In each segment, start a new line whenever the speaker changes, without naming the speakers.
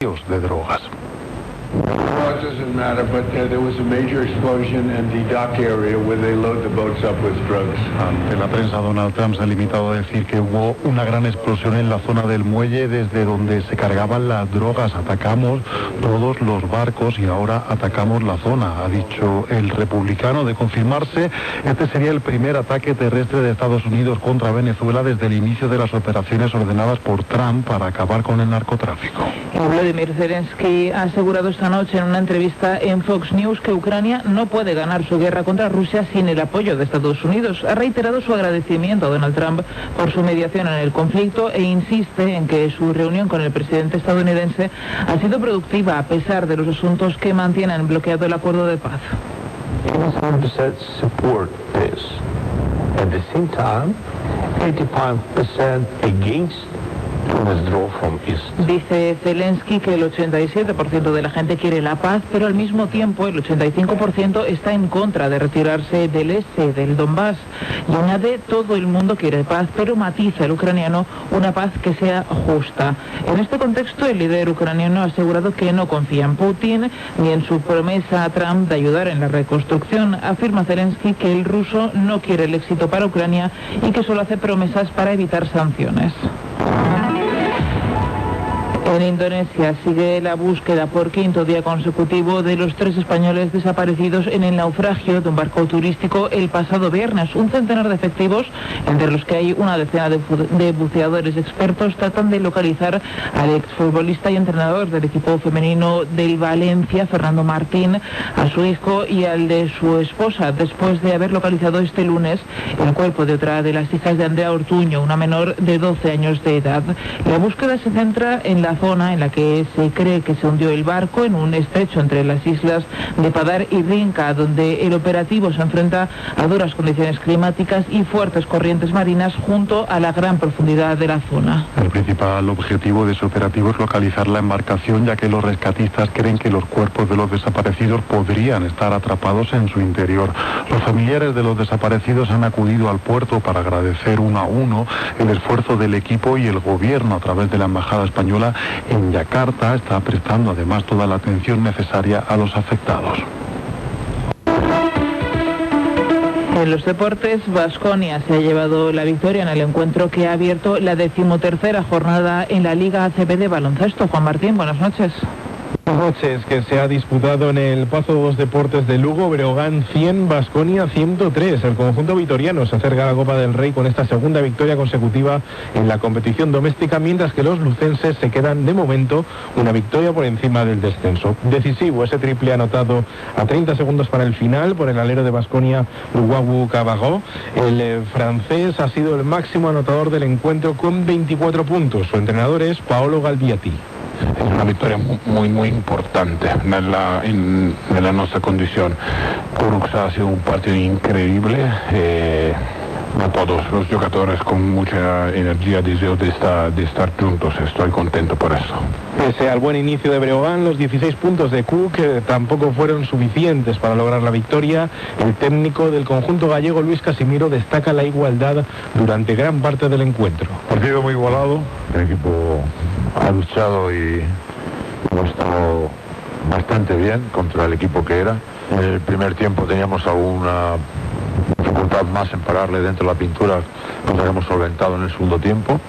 de drogas.
It doesn't matter, but there was a major explosion in the dock area where they load the boats up with drugs.
Ante la prensa, Donald Trump se ha limitado a decir que hubo una gran explosión en la zona del muelle desde donde se cargaban las drogas. Atacamos todos los barcos y ahora atacamos la zona, ha dicho el republicano. De confirmarse, este sería el primer ataque terrestre de Estados Unidos contra Venezuela desde el inicio de las operaciones ordenadas por Trump para acabar con el narcotráfico.
Volodymyr Zelensky ha asegurado esta noche en una entrevista en Fox News que Ucrania no puede ganar su guerra contra Rusia sin el apoyo de Estados Unidos. Ha reiterado su agradecimiento a Donald Trump por su mediación en el conflicto e insiste en que su reunión con el presidente estadounidense ha sido productiva a pesar de los asuntos que mantienen bloqueado el acuerdo de paz.
Support this. At the same time, 85% against withdraw from East.
Dice Zelensky que el 87% de la gente quiere la paz, pero al mismo tiempo el 85% está en contra de retirarse del este, del Donbass. Y añade, todo el mundo quiere paz, pero matiza el ucraniano una paz que sea justa. En este contexto, el líder ucraniano ha asegurado que no confía en Putin ni en su promesa a Trump de ayudar en la reconstrucción. Afirma Zelensky que el ruso no quiere el éxito para Ucrania y que solo hace promesas para evitar sanciones. En Indonesia sigue la búsqueda por quinto día consecutivo de los 3 españoles desaparecidos en el naufragio de un barco turístico el pasado viernes. Un centenar de efectivos, entre los que hay una decena de buceadores expertos, tratan de localizar al exfutbolista y entrenador del equipo femenino del Valencia, Fernando Martín, a su hijo y al de su esposa, después de haber localizado este lunes el cuerpo de otra de las hijas de Andrea Ortuño, una menor de 12 años de edad. La búsqueda se centra en la zona en la que se cree que se hundió el barco, en un estrecho entre las islas de Padar y Rinca, donde el operativo se enfrenta a duras condiciones climáticas y fuertes corrientes marinas junto a la gran profundidad de la zona.
El principal objetivo de ese operativo es localizar la embarcación, ya que los rescatistas creen que los cuerpos de los desaparecidos podrían estar atrapados en su interior. Los familiares de los desaparecidos han acudido al puerto para agradecer uno a uno el esfuerzo del equipo, y el gobierno, a través de la embajada española en Yakarta, está prestando además toda la atención necesaria a los afectados.
En los deportes, Baskonia se ha llevado la victoria en el encuentro que ha abierto la 13ª jornada en la Liga ACB de baloncesto. Juan Martín, buenas noches.
Buenas noches, que se ha disputado en el Pazo de los Deportes de Lugo. Breogán 100, Baskonia 103. El conjunto vitoriano se acerca a la Copa del Rey con esta segunda victoria consecutiva en la competición doméstica, mientras que los lucenses se quedan de momento una victoria por encima del descenso. Decisivo ese triple anotado a 30 segundos para el final por el alero de Baskonia, Luwawu Cabago. El francés ha sido el máximo anotador del encuentro con 24 puntos. Su entrenador es Paolo Galbiati.
È una vittoria muy importante nella nostra condizione. Kurux ha sido un partido increíble, a todos los jugadores con mucha energía, deseo de estar juntos. Estoy contento por eso.
Pese al buen inicio de Breogán, los 16 puntos de Cook tampoco fueron suficientes para lograr la victoria. El técnico del conjunto gallego, Luis Casimiro, destaca la igualdad durante gran parte del encuentro.
Partido muy igualado, el equipo ha luchado y hemos estado bastante bien contra el equipo que era. En el primer tiempo teníamos alguna dificultad más en pararle dentro de la pintura, cosa que hemos solventado en el segundo tiempo,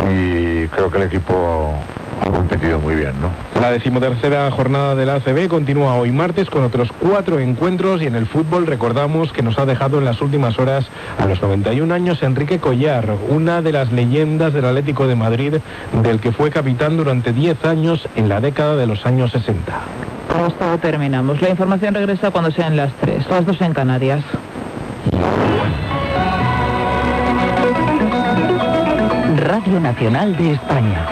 y creo que el equipo ha competido muy bien, ¿no?
La 13ª jornada de la ACB continúa hoy martes con otros 4 encuentros, y en el fútbol recordamos que nos ha dejado en las últimas horas a los 91 años Enrique Collar, una de las leyendas del Atlético de Madrid, del que fue capitán durante 10 años en la década de los años 60.
Con esto terminamos. La información regresa cuando sean las 3, las 2 en Canarias.
Radio Nacional de España.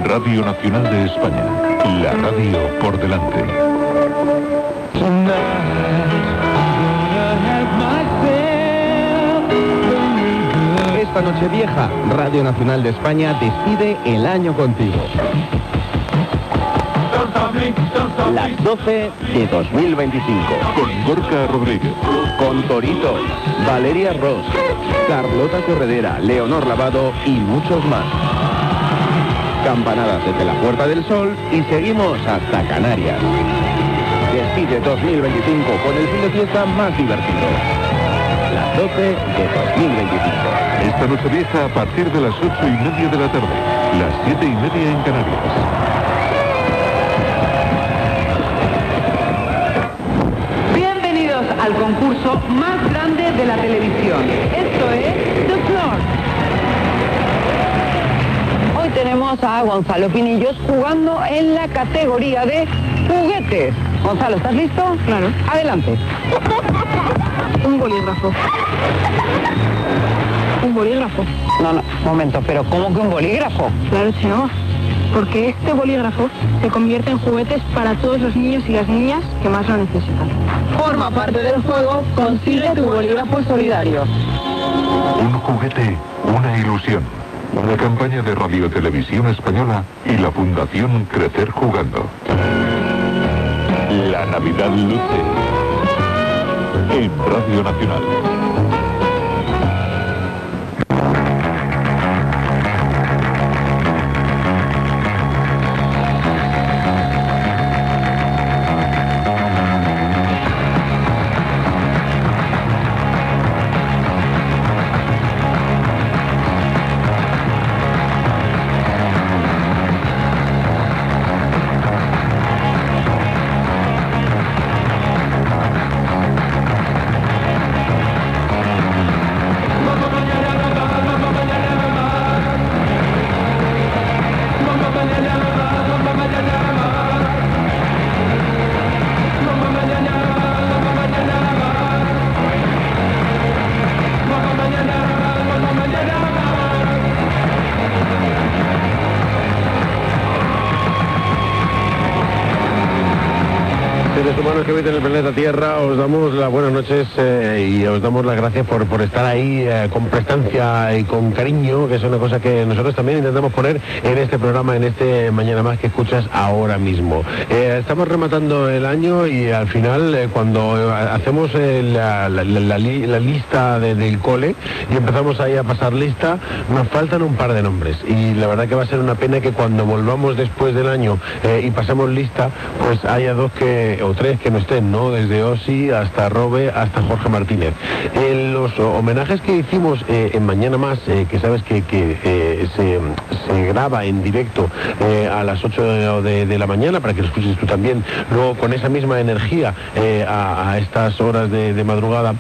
Radio Nacional de España, la radio por delante.
Esta Nochevieja, Radio Nacional de España despide el año contigo. Las 12 de 2025.
Con Gorka Rodríguez.
Con Torito, Valeria Ross, Carlota Corredera, Leonor Lavado y muchos más. Campanadas desde la Puerta del Sol y seguimos hasta Canarias. Despide 2025 con el fin de fiesta más divertido. Las 12 de 2025.
Esta Nochevieja a partir de las 8:30 de la tarde. Las 7:30 en Canarias.
Bienvenidos al concurso más grande de la televisión. Esto es The Floor. Hoy tenemos a Gonzalo Pinillos jugando en la categoría de juguetes. Gonzalo, ¿estás listo? Claro. Adelante.
Un bolígrafo. ¿Un bolígrafo?
No, momento, pero ¿cómo que un bolígrafo?
Claro, si no. Porque este bolígrafo se convierte en juguetes para todos los niños y las niñas que más lo necesitan.
Forma parte del juego, consigue tu bolígrafo solidario.
Un juguete, una ilusión. Una campaña de Radio Televisión Española y la Fundación Crecer Jugando. La Navidad luce en Radio Nacional.
Que habita en el planeta Tierra, os damos las buenas noches y os damos las gracias por estar ahí con prestancia y con cariño, que es una cosa que nosotros también intentamos poner en este programa, en este Mañana Más que escuchas ahora mismo. Estamos rematando el año y al final, cuando hacemos la lista del cole y empezamos ahí a pasar lista, nos faltan un par de nombres y la verdad que va a ser una pena que cuando volvamos después del año y pasemos lista, pues haya dos o tres que no estén, ¿no? Desde Osi hasta Robe hasta Jorge Martínez. Los homenajes que hicimos en Mañana Más, que sabes que se graba en directo a las 8 de la mañana para que lo escuches tú también, luego con esa misma energía a estas horas de madrugada,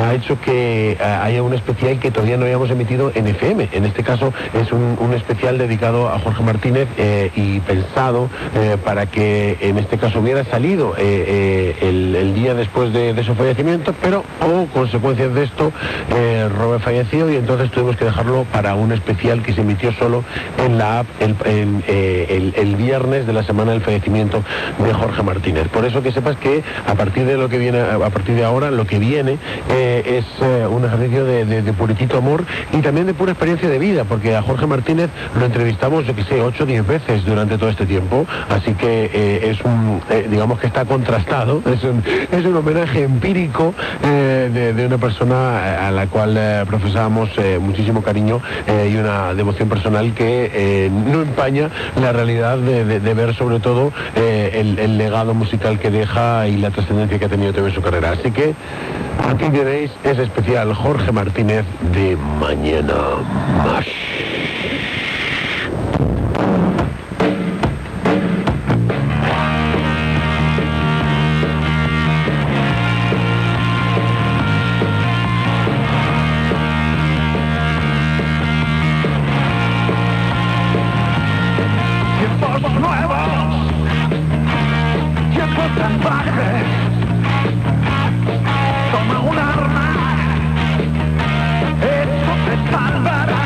ha hecho que haya un especial que todavía no habíamos emitido en FM. En este caso es un especial dedicado a Jorge Martínez y pensado para que en este caso hubiera salido el día después de su fallecimiento, pero consecuencias de esto, Robert falleció y entonces tuvimos que dejarlo para un especial que se emitió solo en la app el viernes de la semana del fallecimiento de Jorge Martínez. Por eso que sepas que a partir de ahora lo que viene es un ejercicio de puritito amor y también de pura experiencia de vida, porque a Jorge Martínez lo entrevistamos, yo que sé, 8 o 10 veces durante todo este tiempo, así que digamos que está contrastado, es un homenaje empírico de una persona a la cual profesamos muchísimo cariño y una devoción personal que no empaña la realidad de ver sobre todo el legado musical que deja y la trascendencia que ha tenido también en su carrera. Así que aquí tenéis ese especial Jorge Martínez de Mañana Más.
Toma un arma, esto te salvará.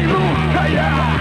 lucha ya.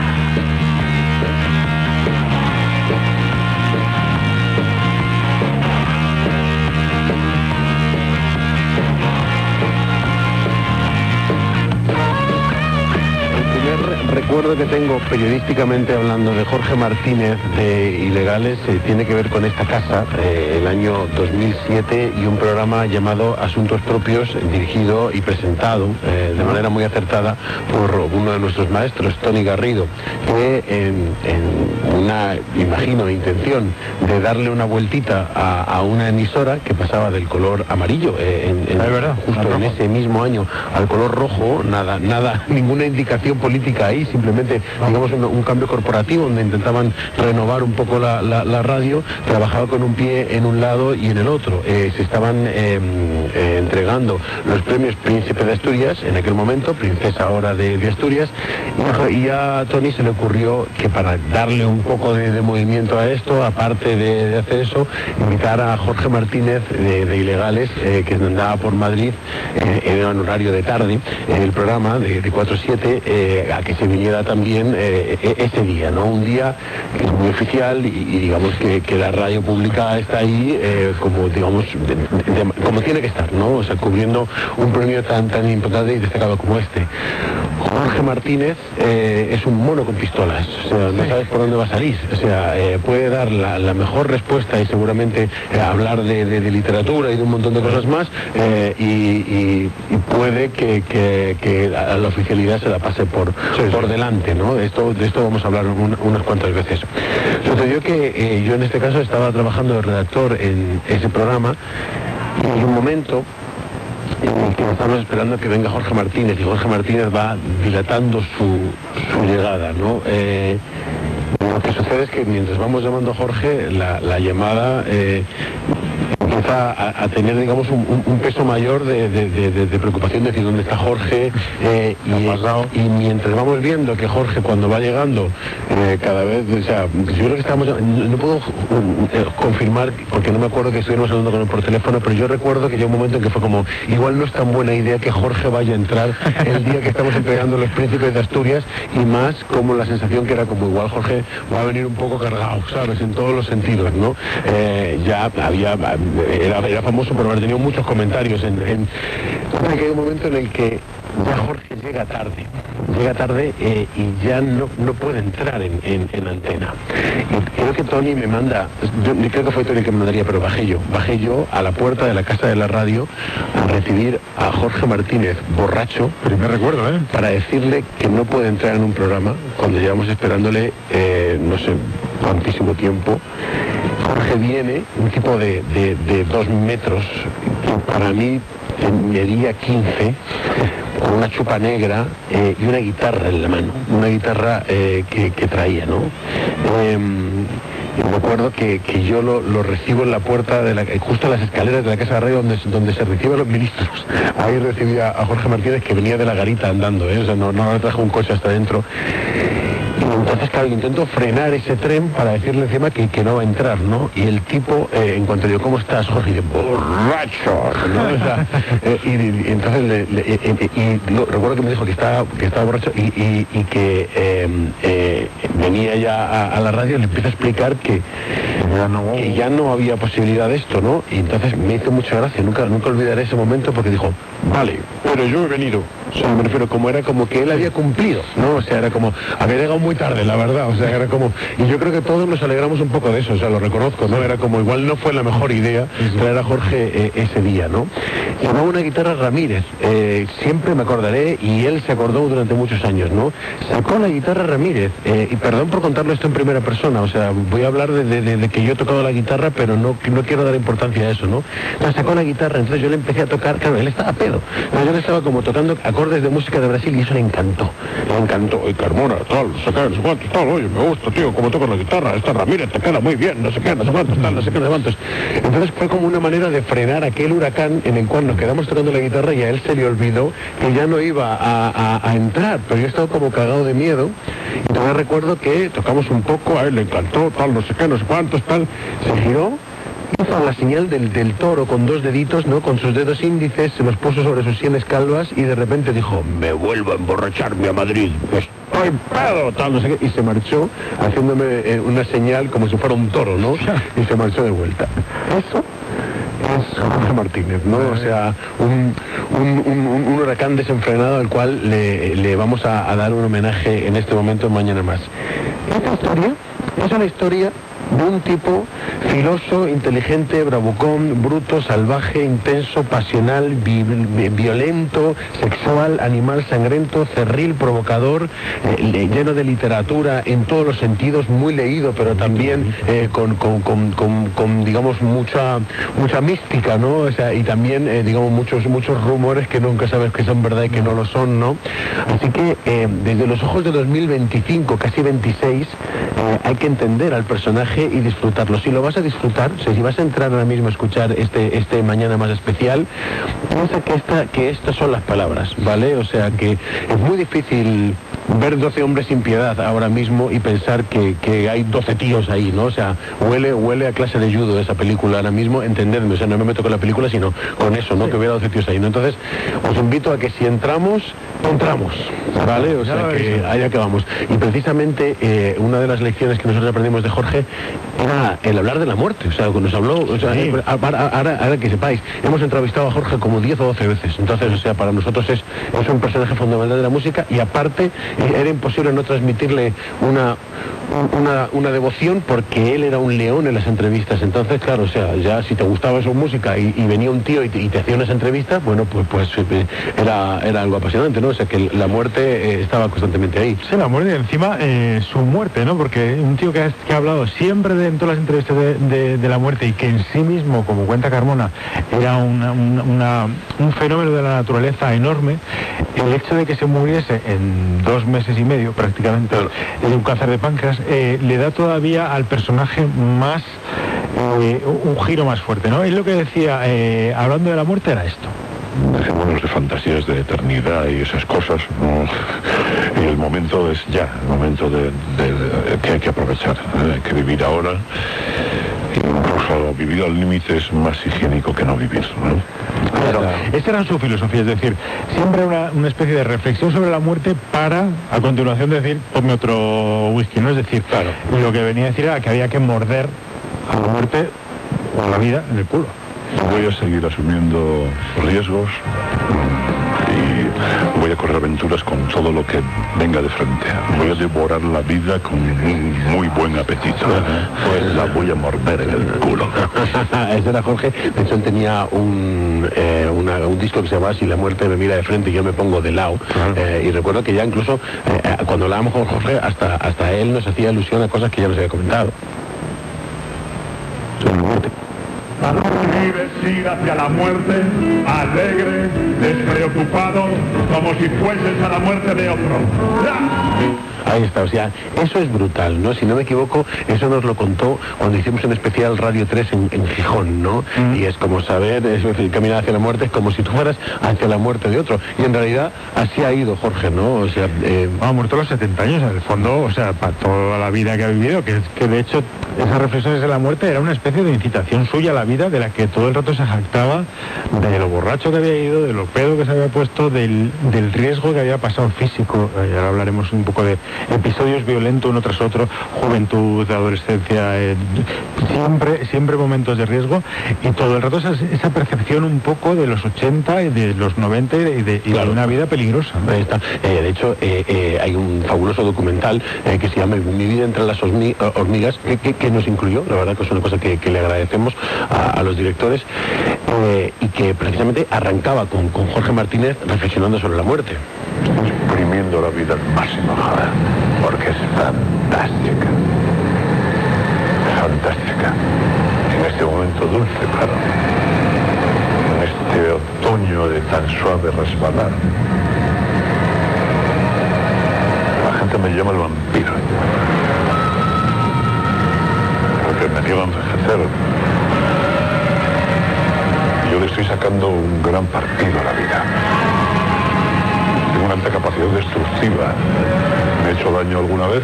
Recuerdo que tengo periodísticamente hablando de Jorge Martínez de Ilegales tiene que ver con esta casa, el año 2007, y un programa llamado Asuntos Propios, dirigido y presentado de manera muy acertada por uno de nuestros maestros, Tony Garrido, que en una, imagino, intención de darle una vueltita a una emisora que pasaba del color amarillo, justo en ese mismo año, al color rojo, nada, ninguna indicación política ahí, simplemente, digamos, un cambio corporativo donde intentaban renovar un poco la radio, trabajaba con un pie en un lado y en el otro. Se estaban entregando los premios Príncipe de Asturias, en aquel momento, Princesa ahora de Asturias, y a Tony se le ocurrió que para darle un poco de movimiento a esto, aparte de hacer eso, invitar a Jorge Martínez de Ilegales, que andaba por Madrid, en un horario de tarde, en el programa de 4 a 7, a que se viniera también ese día, ¿no? Un día que es muy oficial y digamos que la radio pública está ahí como, digamos, como tiene que estar, ¿no? O sea, cubriendo un premio tan importante y destacado como este. Jorge Martínez es un mono con pistolas, o sea, no sabes por dónde va a salir, o sea, puede dar la mejor respuesta y seguramente hablar de literatura y de un montón de cosas más, y puede que a la oficialidad se la pase por delante, ¿no? De esto vamos a hablar unas cuantas veces. Sucedió que yo en este caso estaba trabajando de redactor en ese programa y hay un momento en el que estamos esperando que venga Jorge Martínez, y Jorge Martínez va dilatando su llegada, ¿no? Lo que sucede es que mientras vamos llamando a Jorge, la llamada empieza a tener, digamos, un peso mayor de preocupación, de decir dónde está Jorge, y mientras vamos viendo que Jorge, cuando va llegando, cada vez, o sea, yo creo que estamos, no puedo confirmar porque no me acuerdo que estuviéramos hablando con él por teléfono, pero yo recuerdo que llegó un momento en que fue como, igual no es tan buena idea que Jorge vaya a entrar el día que estamos entregando los Príncipes de Asturias, y más como la sensación que era como, igual Jorge va a venir un poco cargado, ¿sabes? En todos los sentidos, ¿no? Ya era famoso por haber tenido muchos comentarios en hay un momento en el que ya Jorge llega tarde y ya no puede entrar en antena. Y creo que Tony me manda, creo que fue Tony que me mandaría, pero bajé yo a la puerta de la casa de la radio a recibir a Jorge Martínez borracho,
primer recuerdo,
para decirle que no puede entrar en un programa cuando llevamos esperándole no sé cuantísimo tiempo. Jorge viene, un tipo de 2 metros, que para mí medía 15, con una chupa negra y una guitarra en la mano, una guitarra que traía, ¿no? Me acuerdo que yo lo recibo en la puerta, justo a las escaleras de la Casa de Radio donde se reciben los ministros. Ahí recibí a Jorge Martínez, que venía de la garita andando, o sea, no le trajo un coche hasta dentro. Y entonces, claro, intento frenar ese tren para decirle encima que no va a entrar, ¿no? Y el tipo, en cuanto le digo, ¿cómo estás, Jorge? Y dice, borracho, ¿no? O sea, y entonces recuerdo que me dijo que estaba borracho y que venía ya a la radio y le empiezo a explicar que ya no había posibilidad de esto, ¿no? Y entonces me hizo mucha gracia, nunca olvidaré ese momento, porque dijo, vale, pero yo he venido. O sea, me refiero, como era como que él había cumplido, ¿no? O sea, era como, había llegado muy tarde, la verdad, o sea, era como, y yo creo que todos nos alegramos un poco de eso, o sea, lo reconozco, ¿no? Era como, igual no fue la mejor idea traer a Jorge ese día, ¿no? Llamaba una guitarra Ramírez, siempre me acordaré, y él se acordó durante muchos años, ¿no? Sacó la guitarra Ramírez, y perdón por contarlo esto en primera persona, o sea, voy a hablar de que yo he tocado la guitarra, pero no quiero dar importancia a eso, ¿no? Entonces sacó la guitarra, entonces yo le empecé a tocar, claro, él estaba pedo, entonces yo le estaba como tocando acordes de música de Brasil, y eso le encantó, y Carmona, tal, no sé qué, no sé cuántos, tal, oye, me gusta, tío, cómo tocas la guitarra, esta Ramírez te queda muy bien, no sé qué, no sé cuántos, tal, no sé qué, no sé cuántos. Entonces fue como una manera de frenar aquel huracán en el cual nos quedamos tocando la guitarra y a él se le olvidó que ya no iba a entrar, pero yo estaba como cagado de miedo. Entonces recuerdo que tocamos un poco, a él le encantó, tal, no sé qué, no sé cuántos, tal, se giró, hizo la señal del toro con 2 deditos, ¿no? Con sus dedos índices, se los puso sobre sus sienes calvas y de repente dijo, me vuelvo a emborracharme a Madrid, estoy ¡ay, Pedro! Tal, no sé qué, y se marchó haciéndome una señal como si fuera un toro, ¿no? Y se marchó de vuelta. Eso es Jorge Martínez, ¿no? O sea, un huracán desenfrenado al cual le vamos a dar un homenaje en este momento en Mañana Más. Esta historia es una historia de un tipo filoso, inteligente, bravucón, bruto, salvaje, intenso, pasional, violento, sexual, animal, sangriento, cerril, provocador, lleno de literatura en todos los sentidos, muy leído, pero también con digamos, mucha mística, ¿no? O sea, y también, digamos, muchos rumores que nunca sabes que son verdad y que no lo son, ¿no? Así que, desde los ojos de 2025, casi 26, hay que entender al personaje y disfrutarlo. Si lo vas a disfrutar, si vas a entrar ahora mismo a escuchar este Mañana Más especial, piensa que estas son las palabras, ¿vale? O sea que es muy difícil ver 12 hombres sin piedad ahora mismo y pensar que hay 12 tíos ahí, ¿no? O sea, huele a clase de judo esa película ahora mismo, entendedme, o sea, no me meto con la película, sino con eso, ¿no? Sí. Que hubiera 12 tíos ahí, ¿no? Entonces, os invito a que si entramos, ¿vale? O sea, que allá que vamos. Y precisamente, una de las lecciones que nosotros aprendimos de Jorge era el hablar de la muerte, o sea, nos habló, o sea, sí. ahora que sepáis, hemos entrevistado a Jorge como 10 o 12 veces, entonces, o sea, para nosotros es un personaje fundamental de la música y aparte era imposible no transmitirle una devoción porque él era un león en las entrevistas, entonces, claro, o sea, ya si te gustaba su música y venía un tío y te hacía unas entrevistas, bueno, pues era algo apasionante, ¿no? O sea, que la muerte estaba constantemente ahí.
Sí, la muerte y encima su muerte, ¿no? Porque un tío que ha hablado siempre en todas las entrevistas de la muerte y que en sí mismo, como cuenta Carmona, era un fenómeno de la naturaleza enorme, el hecho de que se muriese en 2 meses y medio prácticamente de un cáncer de páncreas le da todavía al personaje más un giro más fuerte, ¿no? Él lo que decía hablando de la muerte era esto:
dejémonos de fantasías de eternidad y esas cosas, ¿no? Y el momento es ya, el momento que hay que aprovechar, hay que vivir ahora. Incluso vivir al límite es más higiénico que no vivir, ¿no?
Pero esa era su filosofía, es decir, siempre una especie de reflexión sobre la muerte para, a continuación, decir, ponme otro whisky, ¿no? Es decir, claro, lo que venía a decir era que había que morder a la muerte o a la vida en el culo.
Voy a seguir asumiendo riesgos y voy a correr aventuras con todo lo que venga de frente. Voy a devorar la vida con un muy buen apetito. Pues la voy a morder en el culo.
Ese era Jorge. De hecho, él tenía un disco que se llama Si la muerte me mira de frente y yo me pongo de lado. Y recuerdo que ya incluso cuando hablábamos con Jorge, hasta él nos hacía alusión a cosas que ya nos había comentado. Sobre la muerte.
¿A dónde vives? Ir hacia la muerte, alegre, despreocupado, como si fueses a la muerte de otro.
Ahí está, o sea, eso es brutal, ¿no? Si no me equivoco, eso nos lo contó cuando hicimos un especial Radio 3 en Gijón, ¿no? Y es como saber, es decir, caminar hacia la muerte es como si tú fueras hacia la muerte de otro. Y en realidad así ha ido Jorge, ¿no? O sea,
ha muerto a los 70 años, en el fondo, o sea, para toda la vida que ha vivido, que de hecho esas reflexiones de la muerte era una especie de incitación suya a la vida, de la que todo el rato se jactaba, de lo borracho que había ido, de lo pedo que se había puesto, del riesgo que había pasado físico. Ahora hablaremos un poco de episodios violentos uno tras otro, juventud, adolescencia, siempre momentos de riesgo, y todo el rato esa percepción un poco de los 80 y de los 90 y de una vida peligrosa.
Ahí está. De hecho, hay un fabuloso documental que se llama Mi vida entre las hormigas, que nos incluyó, la verdad que es una cosa que le agradecemos a los directores, y que precisamente arrancaba con Jorge Martínez reflexionando sobre la muerte.
Exprimiendo la vida al máximo, joder, porque es fantástica. Fantástica. En este momento dulce, claro. En este otoño de tan suave resbalar. La gente me llama el vampiro. Porque me niega a envejecer. Yo le estoy sacando un gran partido a la vida. Tengo una alta capacidad destructiva. ¿Me he hecho daño alguna vez?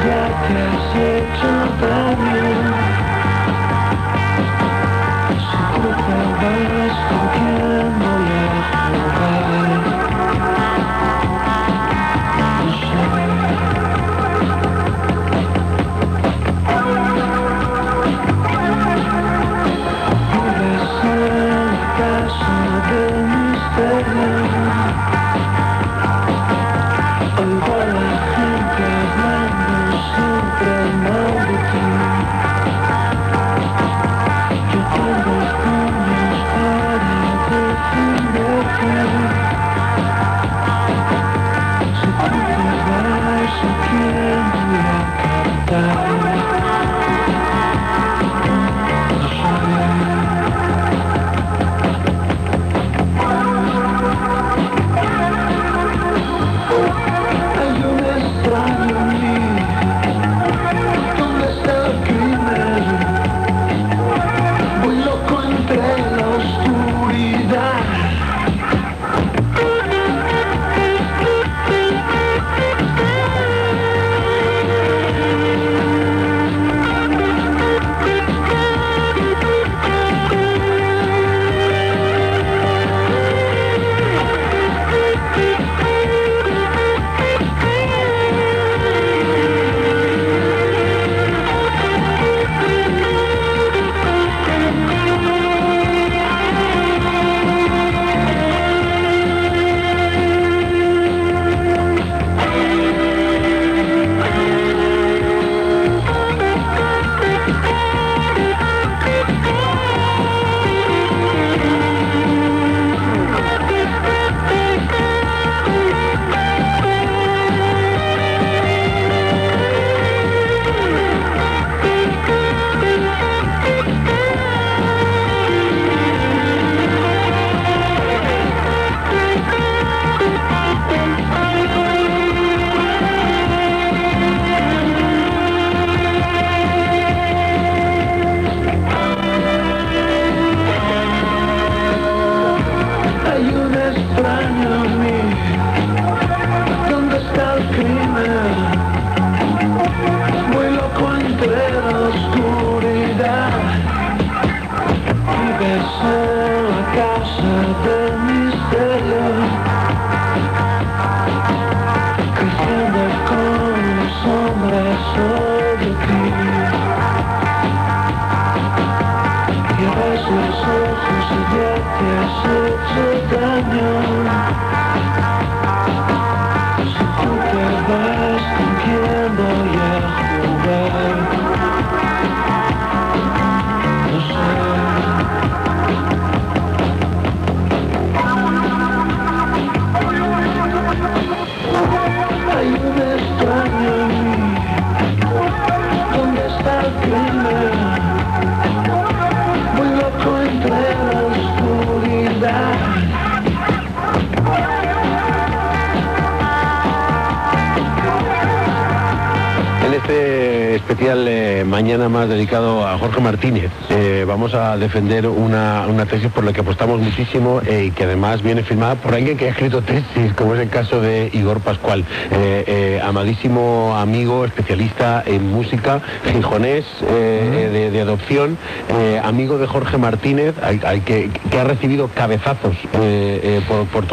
ya te has hecho daño. Si tú te vas, ¿con quién voy a jugar? No sé. Vives en la casa del misterio. Oigo a la gente hablando siempre mal de ti. Yo tengo puños para defenderte. Si tú te vas, ¿a quién voy a cantar? No sé. Hay un extraño en mí. ¿Dónde está el crimen? Voy loco entre la oscuridad. Hay un extraño en mí. ¿Dónde está el crimen? Voy loco entre la oscuridad. Vives en la casa del misterio, creciendo con sombras sobre ti. Cierras los ojos y ya te has hecho daño. Si tú te vas, ¿con quién voy a jugar? No sé. Hay un extraño en mí. ¿Dónde está el crimen? Voy loco entre la oscuridad.
En este especial Mañana Más dedicado a Jorge Martínez, vamos a defender una tesis por la que apostamos muchísimo y que además viene firmada por alguien que ha escrito tesis, como es el caso de Igor Pascual, amadísimo amigo, especialista en música, gijonés de adopción, amigo de Jorge Martínez, que ha recibido cabezazos por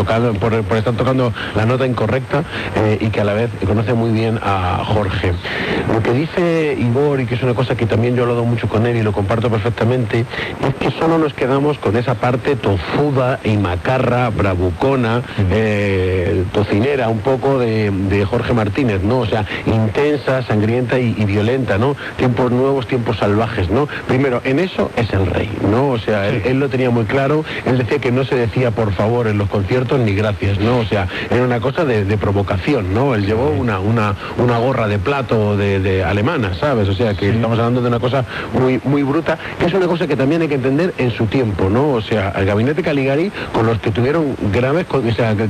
estar tocando la nota incorrecta y que a la vez conoce muy bien a Jorge. Lo que dice Igor, y que es una cosa que también yo he hablado mucho con él y lo comparto perfectamente, es que solo nos quedamos con esa parte tozuda y macarra, bravucona, tocinera un poco de Jorge Martínez, ¿no? O sea, intensa, sangrienta y violenta, ¿no? Tiempos nuevos, tiempos salvajes, ¿no? Primero, en eso es el rey, ¿no? O sea, él lo tenía muy claro, él decía que no se decía por favor en los conciertos ni gracias, ¿no? O sea, era una cosa de provocación, ¿no? Él llevó una gorra de plato de alemana, ¿sabes? O sea, que estamos hablando de una cosa muy bruta, que es una cosa que también hay que entender en su tiempo, ¿no? O sea, el gabinete Caligari, con los que tuvieron graves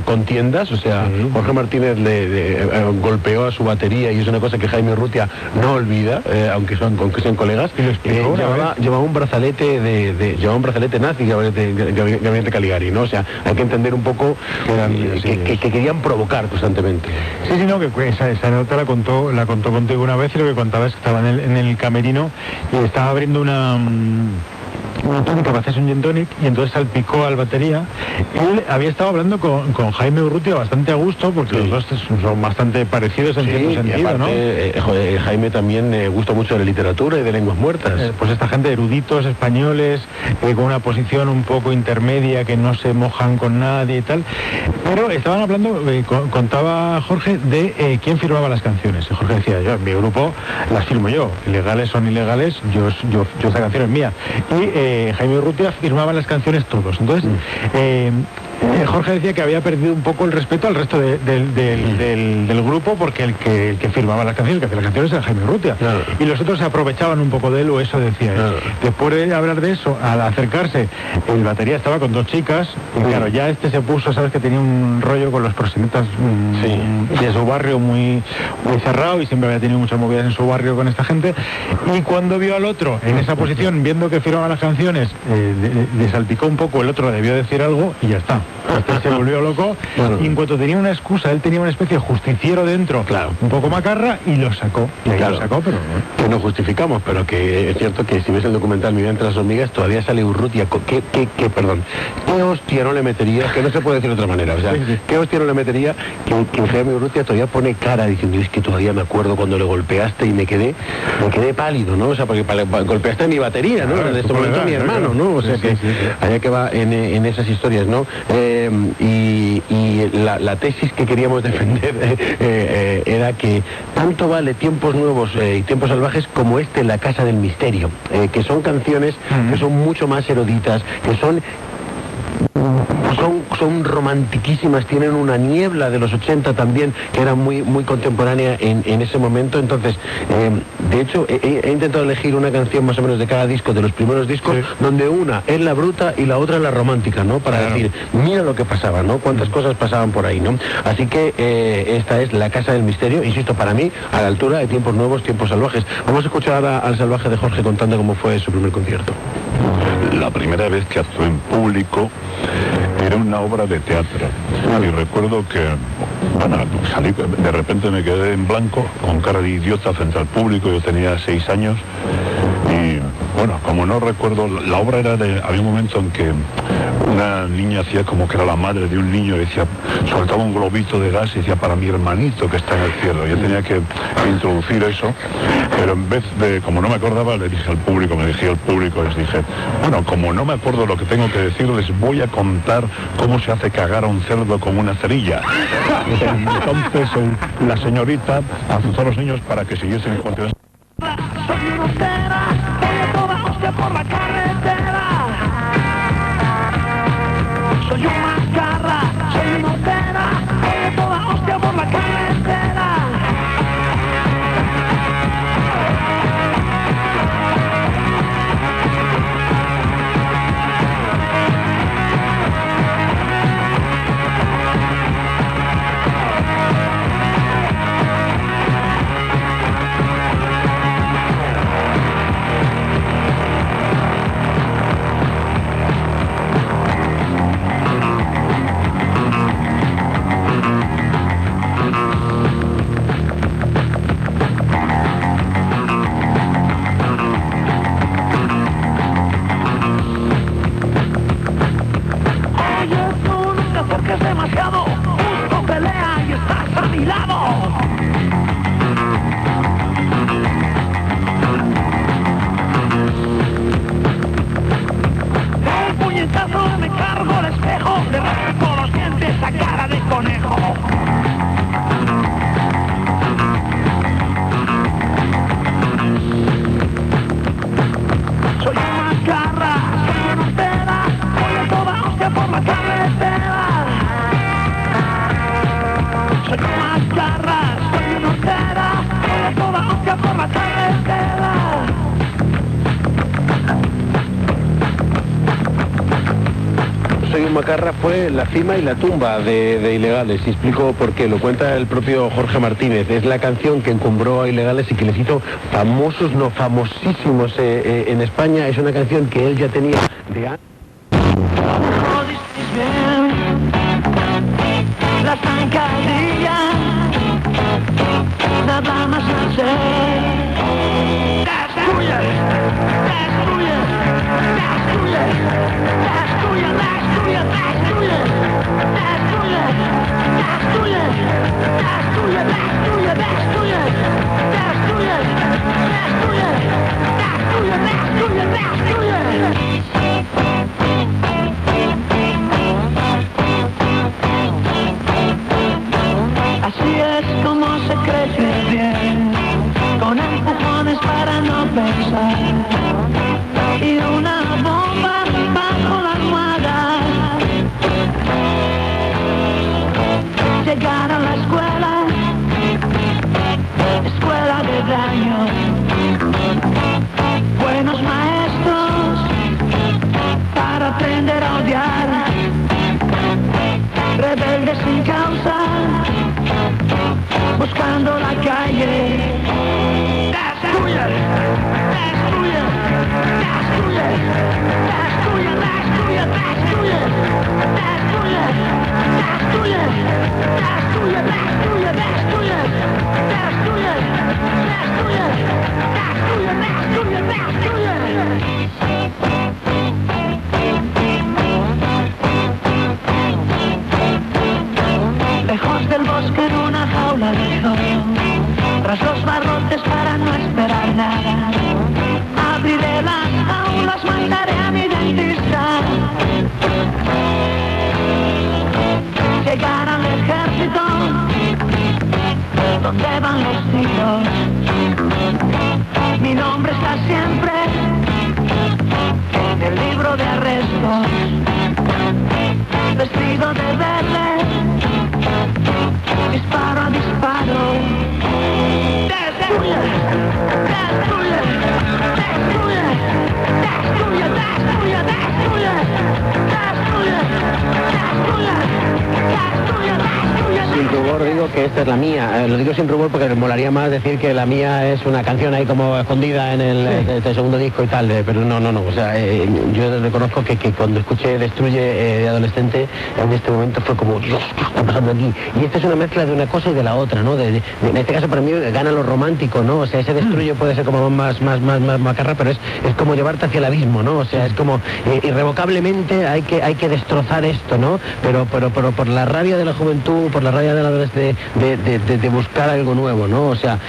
contiendas, o sea, Jorge Martínez le golpeó a su batería y es una cosa que Jaime Urrutia no olvida, aunque sean colegas. Llevaba un brazalete llevaba un brazalete nazi, gabinete Caligari, ¿no? O sea, hay que entender un poco que querían provocar constantemente.
Sí, no, que esa nota la contó contigo una vez y lo que contaba es que estaba en el camerino y estaba abriendo una tónica para hacerse un gin tonic y entonces salpicó al batería. Él había estado hablando con Jaime Urrutia bastante a gusto porque los dos son bastante parecidos en cierto sentido,
aparte, ¿no? Jaime también gusta mucho de la literatura y de lenguas muertas.
Pues esta gente, eruditos españoles, con una posición un poco intermedia, que no se mojan con nadie y tal. Pero estaban hablando, contaba Jorge, de quién firmaba las canciones. Y Jorge decía, yo, en mi grupo las firmo yo. Ilegales son ilegales, yo esta canción es mía. Y Jaime Urrutia firmaba las canciones todos. Entonces, Jorge decía que había perdido un poco el respeto al resto del grupo porque el que firmaba las canciones, el que hacía las canciones era Jaime Urrutia. Claro. Y los otros se aprovechaban un poco de él, o eso decía él. Claro. Después de hablar de eso, al acercarse, el batería estaba con dos chicas, y claro, ya se puso, sabes que tenía un rollo con los proxenetas de su barrio muy cerrado y siempre había tenido muchas movidas en su barrio con esta gente. Y cuando vio al otro en esa posición, viendo que firmaba las canciones, le salpicó un poco, el otro debió decir algo y ya está. Se volvió loco, y en cuanto tenía una excusa, él tenía una especie de justiciero dentro, un poco macarra, y lo sacó. Y ahí lo sacó, pero
que no justificamos, pero que es cierto que si ves el documental Mi vida entre las hormigas, todavía sale Urrutia. ¿Qué hostia no le metería? Que no se puede decir de otra manera, o sea, ¿qué hostia no le metería? Que Jaime Urrutia todavía pone cara diciendo, es que todavía me acuerdo cuando le golpeaste y me quedé pálido, ¿no? O sea, porque golpeaste a mi batería, ¿no? En este momento a mi hermano, ¿no? O sea que allá que va en esas historias, ¿no? Y la tesis que queríamos defender era que tanto vale Tiempos Nuevos y Tiempos Salvajes como La Casa del Misterio, que son canciones que son mucho más eruditas, que son romantiquísimas, tienen una niebla de los 80 también, que era muy contemporánea en ese momento. Entonces, de hecho, he intentado elegir una canción más o menos de cada disco, de los primeros discos, donde una es la bruta y la otra es la romántica, ¿no? Para decir, mira lo que pasaba, ¿no? Cuántas cosas pasaban por ahí, ¿no? Así que esta es La Casa del Misterio, insisto, para mí, a la altura de Tiempos Nuevos, Tiempos Salvajes. Vamos a escuchar ahora al Salvaje de Jorge contando cómo fue su primer concierto.
La primera vez que actué en público era una obra de teatro. Y recuerdo que, bueno, salí, de repente me quedé en blanco, con cara de idiota frente al público. Yo tenía 6 años y, bueno, como no recuerdo, la obra era había un momento en que una niña hacía como que era la madre de un niño y decía, soltaba un globito de gas y decía, para mi hermanito que está en el cielo. Yo tenía que introducir eso, pero en vez de, como no me acordaba, le dije al público, me dirigí al público, les dije, bueno, como no me acuerdo lo que tengo que decir, les voy a contar cómo se hace cagar a un cerdo con una cerilla. Entonces la señorita azuzó a los niños para que siguiesen el contenido.
Soy una ostera, voy a toda hostia por la carretera. Soy una mascarra, soy una ostera, voy a toda hostia por la carretera.
Macarra fue la cima y la tumba de Ilegales, y explico por qué. Lo cuenta el propio Jorge Martínez. Es la canción que encumbró a Ilegales y que les hizo famosos, no famosísimos en España. Es una canción que él ya tenía de antes.
La zancadilla, nada más vemos nacer. Destruye, destruye, destruye, destruye, destruye, destruye, destruye, destruye, destruye, destruye, destruye, destruye, destruye, destruye, destruye. Así es como se crece bien, con empujones para no pensar, y una bomba bajo la almohada. Llegar a la escuela, escuela de daño, buenos maestros para aprender a odiar, rebeldes sin causa, buscando la calle. Destruye, destruye, destruye, destruye, destruye, destruye, destruye, destruye, destruye, destruye, destruye, destruye, destruye, destruye, destruye. Lejos del bosque en una jaula de zoo, tras los barrotes para no esperar nada, abriré las jaulas, mandaré a mi dentista. Llegar al ejército, donde van los tiros, mi nombre está siempre en el libro de arrestos, vestido de verde, disparo a disparo. Destruye, destruye, destruye, destruye, destruye, destruye, destruye, destruye, destruye, destruye.
Sin rubor digo que esta es la mía. Lo digo sin rubor porque me molaría más decir que la mía es una canción ahí como escondida en el segundo disco y tal, pero no. O sea, yo reconozco que cuando escuché Destruye de adolescente, en este momento fue como, Dios, ¿qué está pasando aquí? Y esta es una mezcla de una cosa y de la otra, ¿no? En este caso para mí gana lo romántico, ¿no? O sea, ese Destruye puede ser como más macarra, pero es como llevarte hacia el abismo, ¿no? O sea, es como irrevocablemente hay que destrozar esto, ¿no? Pero por la rabia de la juventud, por la rabia de la adolescencia, de buscar algo nuevo, ¿no? O sea,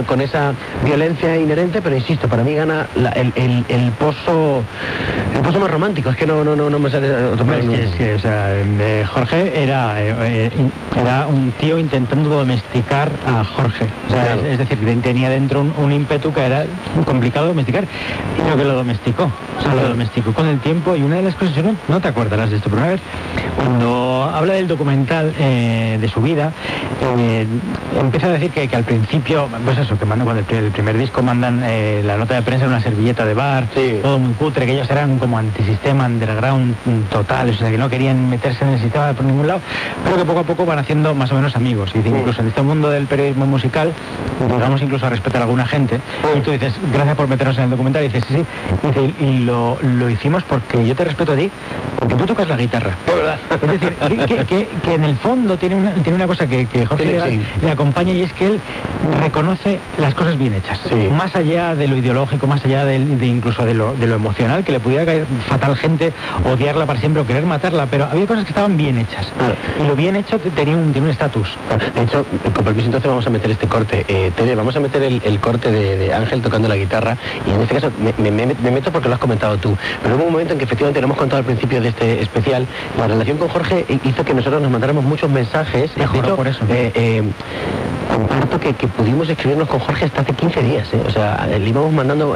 con esa violencia inherente, pero insisto, para mí gana el pozo más romántico. Es que no me sale otro
palabra. O sea, Jorge era un tío intentando domesticar a Jorge. O sea, claro. Es decir, tenía dentro un ímpetu que era complicado domesticar, pero que lo domesticó. O sea, lo domesticó con el tiempo. Y una de las cosas, no te acordarás de esto, pero una vez, cuando habla del documental de su vida, empieza a decir que al principio, pues eso, que mandan cuando el primer disco mandan la nota de prensa en una servilleta de bar, sí, todo muy cutre, que ellos eran como antisistema, underground total, o sea, que no querían meterse en el sistema por ningún lado, pero que poco a poco van haciendo más o menos amigos. Y incluso en este mundo del periodismo musical, llegamos incluso a respetar a alguna gente. Y tú dices, gracias por meternos en el documental, y dices, sí. Y lo hicimos porque yo te respeto a ti, porque tú tocas la guitarra. Es decir, que en el fondo tiene una cosa que Jorge le acompaña, y es que él reconoce las cosas bien hechas. Sí. Más allá de lo ideológico, más allá de incluso de lo emocional, que le pudiera caer fatal gente, odiarla para siempre o querer matarla, pero había cosas que estaban bien hechas. Y lo bien hecho tiene un estatus.
De hecho, con permiso, entonces vamos a meter este corte. Tere, vamos a meter el corte de Ángel tocando la guitarra, y en este caso me meto porque lo has comentado tú, pero hubo un momento en que efectivamente lo hemos contado al principio de este especial. La relación con Jorge hizo que nosotros nos mandáramos muchos mensajes.
Mejoró por eso.
Comparto que pudimos escribirnos con Jorge hasta hace 15 días, O sea, le íbamos mandando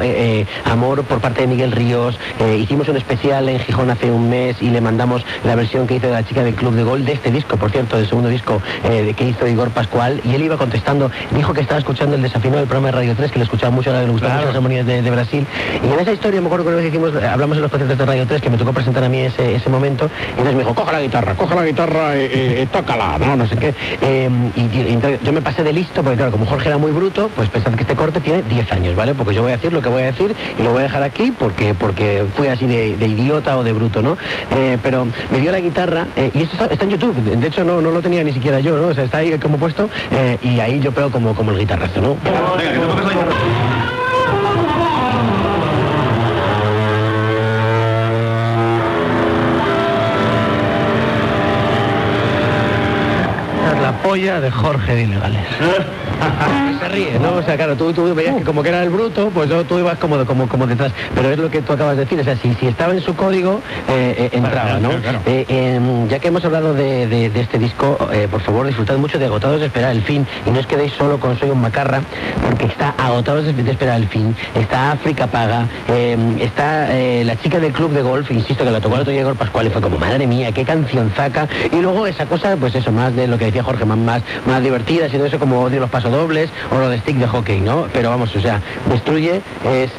amor por parte de Miguel Ríos. Hicimos un especial en Gijón hace un mes y le mandamos la versión que hizo de La chica del Club de Gol, de este disco, por cierto, del segundo disco que hizo Igor Pascual, y él iba contestando, dijo que estaba escuchando el desafinado del programa de Radio 3, que le escuchaba mucho, le gustaban mucho las armonías de Brasil. Y en esa historia, me acuerdo que una vez hablamos en los conciertos de Radio 3, que me tocó presentar a mí ese momento, y entonces me dijo, coja la guitarra, coge la guitarra y tócala, no sé qué. Y entonces yo me pasé de listo, porque claro, como Jorge era muy bruto, pues pensad que este corte tiene 10 años, ¿vale? Porque yo voy a decir lo que voy a decir y lo voy a dejar aquí porque fui así de idiota o de bruto, ¿no? Pero me dio la guitarra, y esto está en YouTube, de hecho no lo tenía ni siquiera yo, ¿no? O sea, está ahí como puesto, y ahí yo pego como el guitarrazo, ¿no? Venga, que te toques la guitarra. La polla de Jorge de Ilegales. Se ríe, ¿no? O sea, claro, tú veías que como que era el bruto, pues tú ibas como detrás. Pero es lo que tú acabas de decir, o sea, si estaba en su código, entraba, ¿no? Claro. Ya que hemos hablado de este disco, por favor, disfrutad mucho de Agotados de Esperar el Fin, y no os quedéis solo con Soy un Macarra, porque está Agotados de Esperar el Fin, está África Paga, está la chica del club de golf, insisto, que la tocó el otro día Igor Pascual y fue como, madre mía, qué canción zaca, y luego esa cosa, pues eso, más de lo que decía Jorge, más divertida, y todo eso, como Odio los pasodobles o lo de stick de hockey, ¿no? Pero vamos, o sea, Destruye es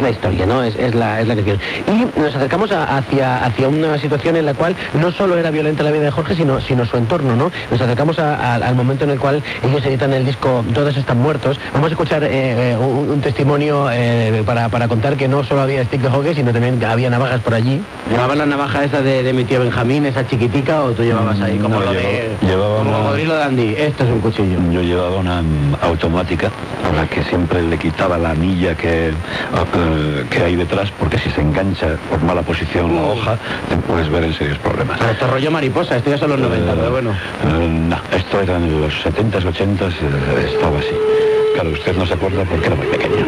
la historia, ¿no? Es la canción. Y nos acercamos hacia una situación en la cual no solo era violenta la vida de Jorge, sino su entorno, ¿no? Nos acercamos al momento en el cual ellos editan el disco Todos están muertos. Vamos a escuchar un testimonio para contar que no solo había stick de hockey, sino también había navajas por allí. ¿Llevabas la navaja esa de mi tío Benjamín, esa chiquitica, o tú llevabas ahí como lo de... Como Cocodrilo Dandy, esto es un cuchillo.
Yo llevaba una automática a la que siempre le quitaba la anilla que hay detrás, porque si se engancha por mala posición la hoja, te puedes ver en serios problemas.
Pero esto rollo mariposa, esto ya son los 90, pero bueno.
No, esto era en los 70s, 80s, estaba así. Claro, usted no se acuerda porque era muy pequeño.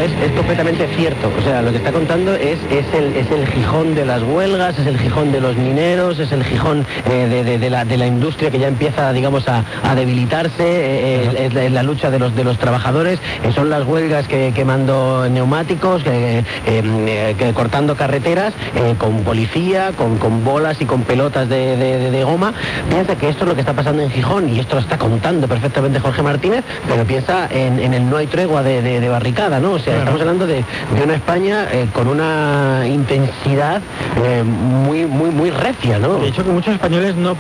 Es completamente cierto. O sea, lo que está contando es el Gijón de las huelgas, es el Gijón de los mineros, es el Gijón de la industria que ya empieza, digamos, a debilitarse, es la lucha de los trabajadores, son las huelgas quemando neumáticos, cortando carreteras, con policía, con bolas y con pelotas de goma. Piensa que esto es lo que está pasando en Gijón, y esto lo está contando perfectamente Jorge Martínez, pero piensa en el no hay tregua de barricada. nada, ¿no? O sea, estamos hablando de una España con una intensidad muy recia, ¿no?
De hecho, que muchos españoles nos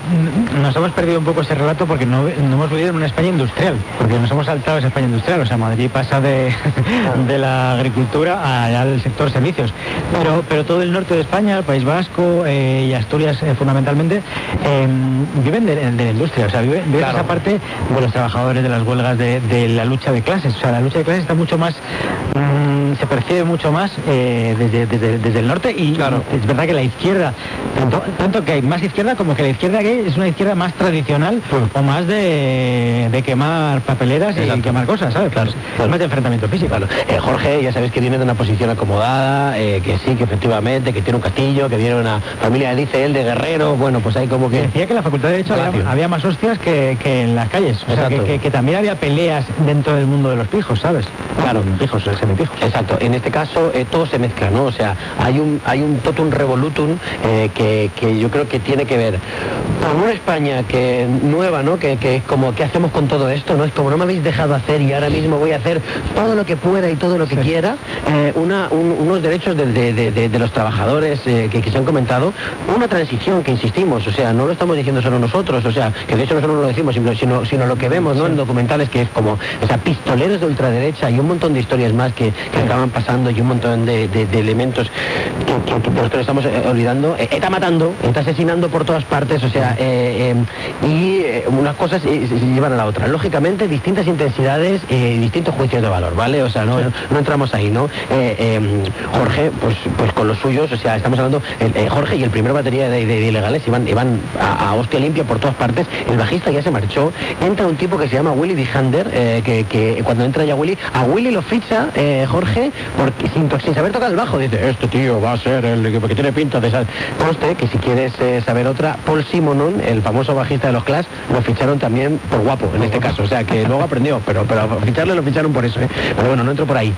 hemos perdido un poco ese relato porque no hemos vivido en una España industrial, porque nos hemos saltado esa España industrial. O sea, Madrid pasa de la agricultura al sector servicios. Pero todo el norte de España, el País Vasco y Asturias fundamentalmente, viven de la industria. O sea, viven esa parte de los trabajadores, de las huelgas, de la lucha de clases. O sea, la lucha de clases está mucho más... se percibe mucho más desde el norte y es verdad que la izquierda, tanto que hay más izquierda como que la izquierda que es una izquierda más tradicional o más de quemar papeleras y quemar cosas, ¿sabes? Claro. Más de enfrentamiento físico.
Claro. Jorge, ya sabes que viene de una posición acomodada, que sí, que efectivamente, que tiene un castillo, que viene de una familia, dice él, de guerrero. Bueno, pues hay como que...
Decía que en la Facultad de Derecho había más hostias que en las calles. O sea, que también había peleas dentro del mundo de los pijos, ¿sabes?
Claro.
Pijos, semipijos.
Exacto. En este caso todo se mezcla, ¿no? O sea, hay un totum revolutum que yo creo que tiene que ver con una España que nueva, ¿no? Que es como, ¿qué hacemos con todo esto? ¿No? Es como, no me habéis dejado hacer y ahora mismo voy a hacer todo lo que pueda y todo lo que quiera. Unos derechos de los trabajadores que se han comentado, una transición que insistimos, o sea, no lo estamos diciendo solo nosotros, o sea, que de hecho nosotros no lo decimos, sino lo que vemos, ¿no? En documentales, que es como, o sea, pistoleros de ultraderecha y un montón de historias más que acaban pasando y un montón de elementos que nosotros estamos olvidando. Está matando, está asesinando por todas partes, o sea, y unas cosas se llevan a la otra. Lógicamente, distintas intensidades, distintos juicios de valor, ¿vale? O sea, no entramos ahí, ¿no? Jorge, pues con los suyos, o sea, estamos hablando, Jorge y el primer batería de ilegales iban a hostia limpia por todas partes. El bajista ya se marchó, entra un tipo que se llama Willy Vijander, que cuando entra ya a Willy lo ficha Jorge, porque sin saber tocar el bajo, dice, este tío va a ser el que tiene pinta de esa... Conste que si quieres saber otra, Paul Simonon, el famoso bajista de los Clash, lo ficharon también por guapo, en este caso, o sea, que luego aprendió, pero a ficharle lo ficharon por eso, pero bueno, no entro por ahí.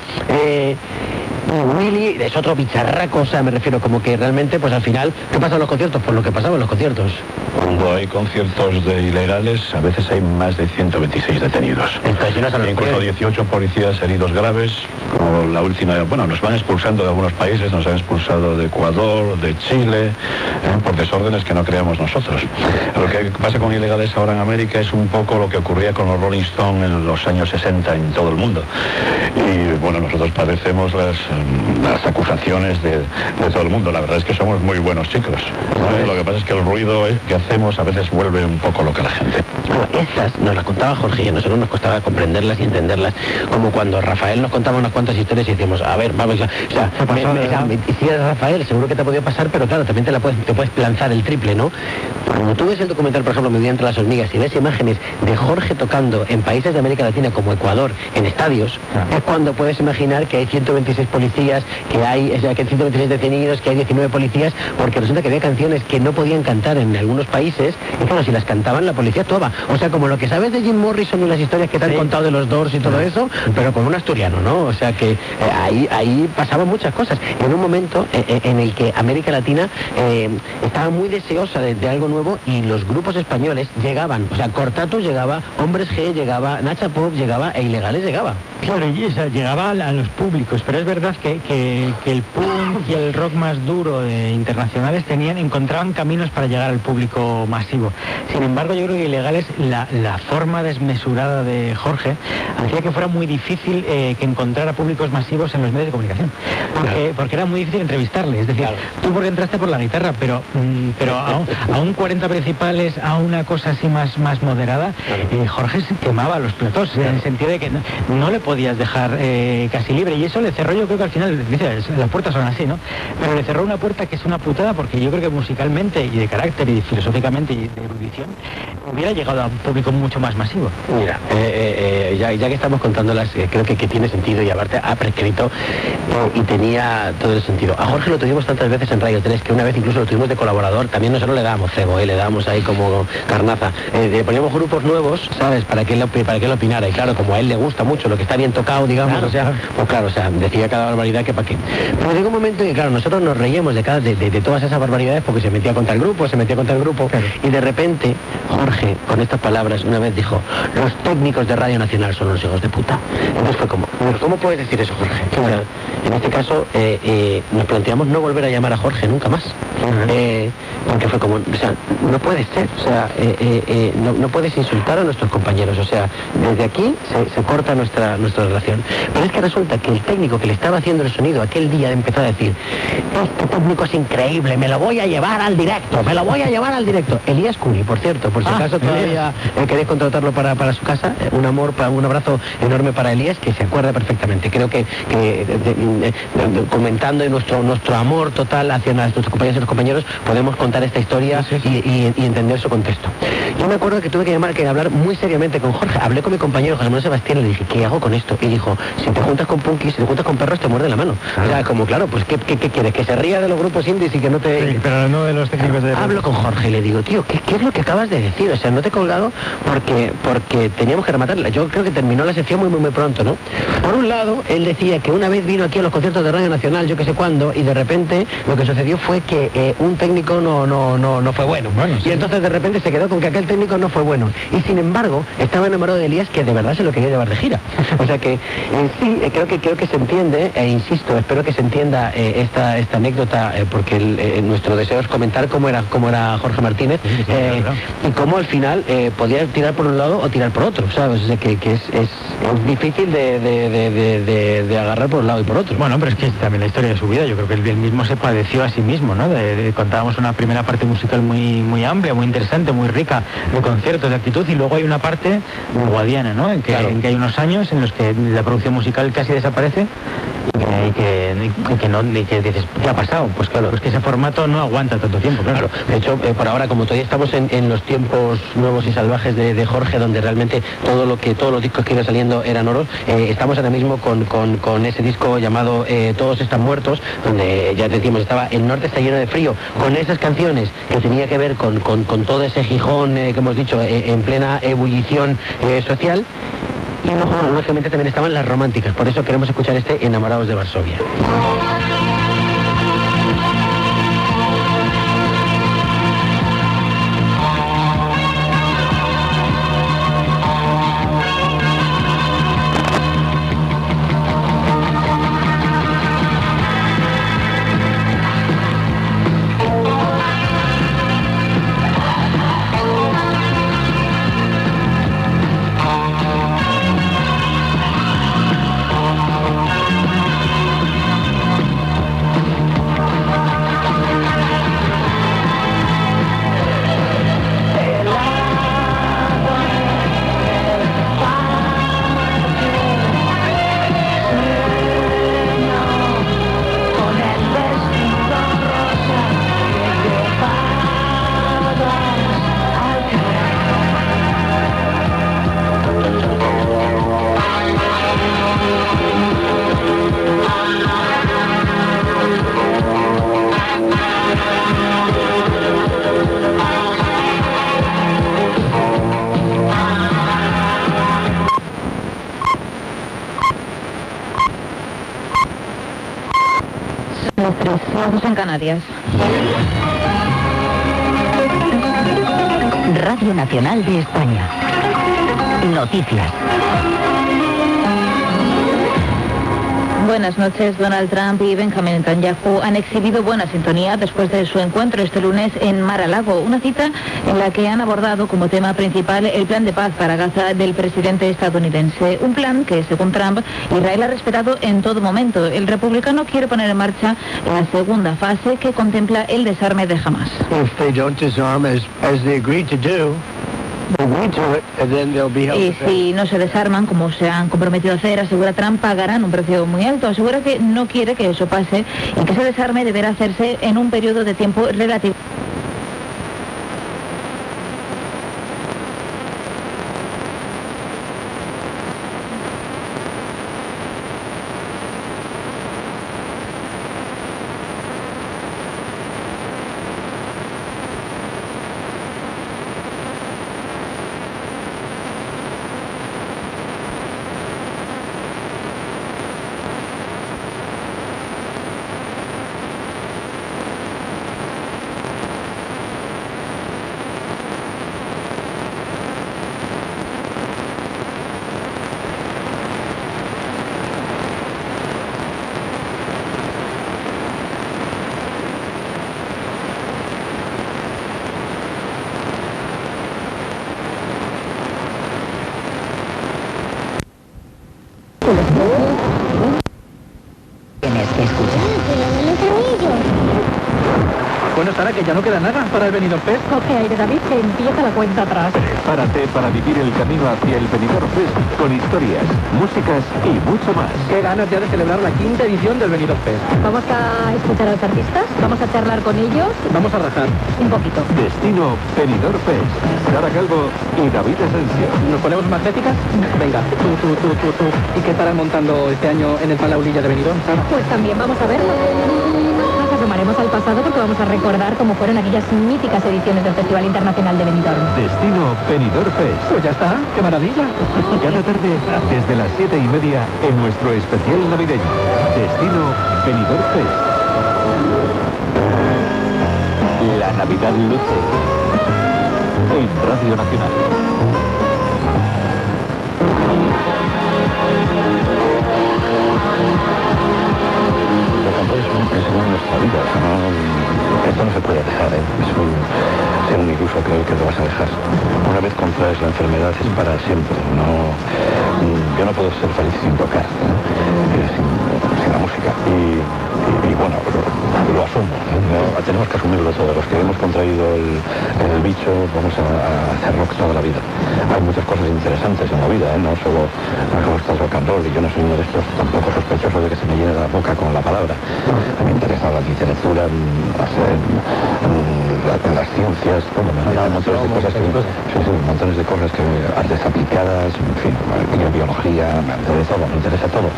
Willy es otro bicharraco, o sea, me refiero como que realmente, pues al final, ¿qué pasa en los conciertos? Pues lo que pasaba en los conciertos.
Cuando hay conciertos de ilegales, a veces hay más de 126 detenidos. Incluso 18 policías heridos graves, como la última, bueno, nos van expulsando de algunos países, nos han expulsado de Ecuador, de Chile, por desórdenes que no creamos nosotros. Lo que pasa con ilegales ahora en América es un poco lo que ocurría con los Rolling Stones en los años 60 en todo el mundo. Y bueno, nosotros padecemos las acusaciones de todo el mundo. La verdad es que somos muy buenos chicos. Lo que pasa es que el ruido que hacemos a veces vuelve un poco loca a la gente.
Bueno, estas nos las contaba Jorge y a nosotros nos costaba comprenderlas y entenderlas, como cuando Rafael nos contaba unas cuantas historias y decíamos, a ver, vamos, o sea, si eres Rafael, seguro que te ha podido pasar, pero claro, también te puedes lanzar el triple, ¿no? Cuando tú ves el documental, por ejemplo, Me voy entre las hormigas, y ves imágenes de Jorge tocando en países de América Latina como Ecuador, en estadios, es cuando puedes imaginar que hay 126 policías, que hay 126 detenidos, que hay 19 policías, porque resulta que había canciones que no podían cantar en algunos países, y claro, si las cantaban la policía actuaba. O sea, como lo que sabes de Jim Morrison y las historias que te han contado de los Doors y todo eso, pero con un asturiano, ¿no? O sea que ahí pasaban muchas cosas. En un momento en el que América Latina estaba muy deseosa de algo nuevo, y los grupos españoles llegaban, o sea, Cortatus llegaba, Hombres G llegaba, Nacha Pop llegaba e Ilegales llegaba.
Claro, y llegaba a los públicos, pero es verdad que el punk y el rock más duro internacionales encontraban caminos para llegar al público masivo. Sin embargo, yo creo que Ilegales, la forma desmesurada de Jorge, hacía que fuera muy difícil que encontrara públicos masivos en los medios de comunicación. Porque era muy difícil entrevistarle. Es decir, tú porque entraste por la guitarra, pero a un 40 principales, a una cosa así más moderada, Jorge se quemaba los platos, en el sentido de que no le podías dejar casi libre, y eso le cerró, yo creo que al final, dice, las puertas son así, ¿no? Pero le cerró una puerta que es una putada, porque yo creo que musicalmente y de carácter y filosóficamente y de erudición hubiera llegado a un público mucho más masivo.
Mira, ya que estamos contándolas, creo que tiene sentido, y aparte ha prescrito y tenía todo el sentido. A Jorge lo tuvimos tantas veces en Radio 3 que una vez incluso lo tuvimos de colaborador. También nosotros le dábamos cebo, le dábamos ahí como carnaza. Poníamos grupos nuevos, ¿sabes? Para que él opinara. Y claro, como a él le gusta mucho lo que está bien tocado, digamos, claro, o sea, pues claro, o sea, decía cada barbaridad que para qué. Pero llegó un momento en que, claro, nosotros nos reíamos de todas esas barbaridades, porque se metía contra el grupo, claro. Y de repente Jorge Jorge, con estas palabras, una vez dijo: los técnicos de Radio Nacional son los hijos de puta. Entonces fue como, ¿cómo puedes decir eso, Jorge? O sea, en este caso, nos planteamos no volver a llamar a Jorge nunca más. Porque fue como, o sea, no puede ser, o sea, no puedes insultar a nuestros compañeros, o sea, desde aquí se corta nuestra relación. Pero es que resulta que el técnico que le estaba haciendo el sonido aquel día empezó a decir: este técnico es increíble, me lo voy a llevar al directo, me lo voy a llevar al directo. Elías Cuni, por cierto, por si acaso todavía queréis contratarlo para su casa, un abrazo enorme para Elías, que se acuerda perfectamente. Creo que comentando nuestro amor total hacia nuestros compañeros y los compañeros, podemos contar esta historia y entender su contexto. Yo me acuerdo que tuve que hablar muy seriamente con Jorge. Hablé con mi compañero José Manuel Sebastián y le dije: ¿qué hago con esto? Y dijo: si te juntas con punkis, si te juntas con perros, te muerden la mano. Claro. O sea, como claro, pues ¿qué quieres? ¿Que se ría de los grupos indies y que no te...?
Sí, pero no de los técnicos de...
Hablo con Jorge y le digo: tío, ¿qué es lo que acabas de decir? O sea, no te he colgado porque teníamos que rematarla. Yo creo que terminó la sección muy pronto, ¿no? Por un lado, él decía que una vez vino aquí a los conciertos de Radio Nacional, yo que sé cuándo, y de repente lo que sucedió fue que un técnico no fue bueno. Y entonces de repente se quedó con que aquel técnico no fue bueno. Y sin embargo, estaba enamorado de Elías, que de verdad se lo quería llevar de gira. O sea que sí, creo que se entiende, e insisto, espero que se entienda esta anécdota, porque nuestro deseo es comentar cómo era Jorge Martínez, y cómo al final podía tirar por un lado o tirar por otro, ¿sabes? O sea, que es difícil de agarrar por un lado y por otro.
Bueno, pero es que es también la historia de su vida. Yo creo que él mismo se padeció a sí mismo, ¿no? Contábamos una primera parte musical muy amplia, muy interesante, muy rica, de conciertos, de actitud, y luego hay una parte guadiana, ¿no? En que hay unos años en los que la producción musical casi desaparece y que dices, ¿qué ha pasado? Pues claro, es que ese formato no aguanta tanto tiempo, claro.
De hecho, por ahora, como todavía estamos en los tiempos nuevos y salvajes de Jorge, donde realmente todos los discos que iban saliendo eran oros, estamos ahora mismo con ese disco llamado Todos están muertos, donde ya decimos, estaba El norte está lleno de frío, con esas canciones que tenía que ver con todo ese Gijón que hemos dicho, en plena ebullición social. Y luego, lógicamente, también estaban las románticas. Por eso queremos escuchar este Enamorados de Varsovia.
En Canarias.
Radio Nacional de España. Noticias.
Buenas noches. Donald Trump y Benjamin Netanyahu han exhibido buena sintonía después de su encuentro este lunes en Mar-a-Lago, una cita en la que han abordado como tema principal el plan de paz para Gaza del presidente estadounidense. Un plan que, según Trump, Israel ha respetado en todo momento. El republicano quiere poner en marcha la segunda fase que contempla el desarme de Hamas.
If they don't disarm as they agreed to do,
y si no se desarman, como se han comprometido a hacer, asegura Trump, pagarán un precio muy alto. Asegura que no quiere que eso pase y que ese desarme deberá hacerse en un periodo de tiempo relativo.
Bueno, Sara, que ya no queda nada para el Benidorm Fest.
Coge aire, David, que empieza la cuenta atrás.
Prepárate para vivir el camino hacia el Benidorm Fest con historias, músicas y mucho más.
Qué ganas ya de celebrar la 5ª edición del Benidorm Fest.
Vamos a escuchar a los artistas, vamos a charlar con ellos.
Vamos a rajar.
Un poquito.
Destino Benidorm Fest. Sara Calvo y David Asensio.
¿Nos ponemos magnéticas? Venga, tú. ¿Y qué estarán montando este año en el Palaulilla de Benidorm, Sara?
Pues también vamos a verlo. Nos asomaremos al pasado porque vamos a recordar cómo fueron aquellas míticas ediciones del Festival Internacional de Benidorm.
Destino Benidorm Fest.
Pues ya está, qué maravilla.
Cada tarde, desde las 7:30, en nuestro especial navideño. Destino Benidorm Fest. La Navidad luce en Radio Nacional.
Los amores son nuestra vida, esto no se puede dejar, es un iluso creer que lo vas a dejar. Una vez contraes la enfermedad es para siempre, yo no puedo ser feliz sin tocar, sin la música, y bueno, lo asumo, tenemos que asumirlo todos, los que hemos contraído el bicho vamos a hacer rock toda la vida. Hay muchas cosas interesantes en la vida, no solo está el rock and roll, y yo no soy uno de estos tampoco sospechoso de que se me llene la boca con la palabra. Me interesa la literatura, las ciencias, montones de cosas que artes aplicadas, en fin, biología, me interesa todo,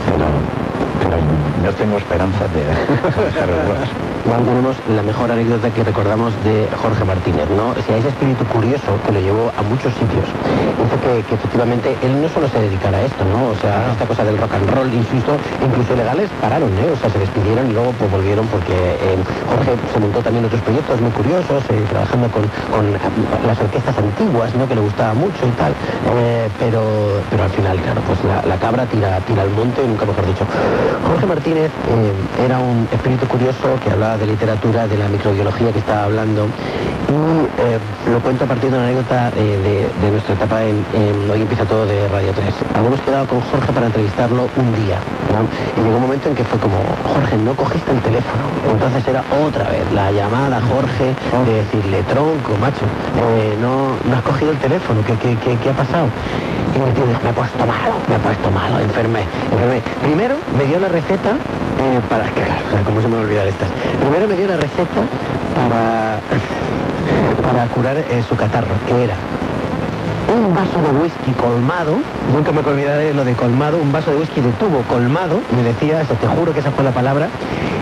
pero no tengo esperanza de dejar el rock.
Juan, tenemos la mejor anécdota que recordamos de Jorge Martínez, ¿no? O sea, ese espíritu curioso que lo llevó a muchos sitios. Dice que efectivamente él no solo se dedicara a esto, ¿no? O sea, esta cosa del rock and roll, incluso legales pararon, O sea, se despidieron y luego pues volvieron porque Jorge se montó también otros proyectos muy curiosos, trabajando con las orquestas antiguas, ¿no? Que le gustaba mucho y tal. Pero al final, claro, pues la cabra tira al monte, nunca mejor dicho. Jorge Martínez era un espíritu curioso que hablaba de literatura, de la microbiología que estaba hablando, y lo cuento a partir de una anécdota de nuestra etapa en Hoy Empieza Todo de Radio 3. Habíamos quedado con Jorge para entrevistarlo un día, ¿no? Y llegó un momento en que fue como, Jorge, no cogiste el teléfono. Entonces era otra vez la llamada, Jorge, de decirle, tronco, macho, no has cogido el teléfono, ¿qué ha pasado? Y el tío dijo, me he puesto malo, enfermé. Primero me dio la receta para... Claro, ¿cómo se me va a olvidar estas? Primero me dio la receta para curar su catarro, que era un vaso de whisky colmado, nunca me olvidaré lo de colmado, un vaso de whisky de tubo colmado, me decía, te juro que esa fue la palabra,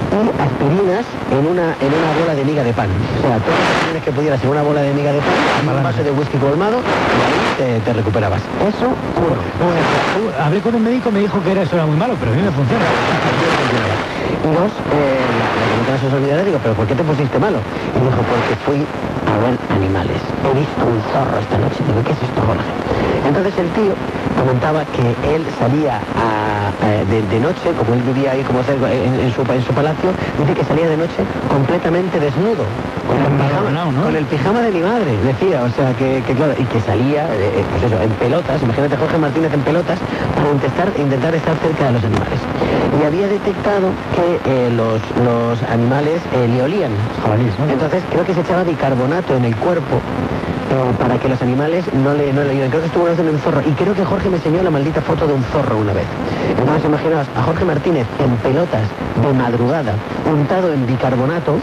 y aspirinas en una bola de miga de pan. O sea, todas las aspirinas que pudieras en una bola de miga de pan, un vaso de whisky colmado, y ahí te recuperabas. Eso,
hablé con un médico, me dijo que eso era muy malo, pero a mí me funciona.
Y dos, la se os olvidará, digo, ¿pero por qué te pusiste malo? Y dijo, porque fui a ver animales. He visto un zorro esta noche. Digo, ¿qué es esto, Jorge? Entonces el tío comentaba que él salía de noche, como él vivía ahí como cerca, en su palacio, dice que salía de noche completamente desnudo, con el pijama de mi madre, decía, o sea, que claro, y que salía, pues eso, en pelotas, imagínate Jorge Martínez en pelotas, para intentar estar cerca de los animales. Y había detectado que los animales le olían. Entonces creo que se echaba bicarbonato en el cuerpo para que los animales no le ayuden. Creo que estuvo una vez en un zorro, y creo que Jorge me enseñó la maldita foto de un zorro una vez. Entonces imaginaos a Jorge Martínez en pelotas de madrugada, untado en bicarbonato,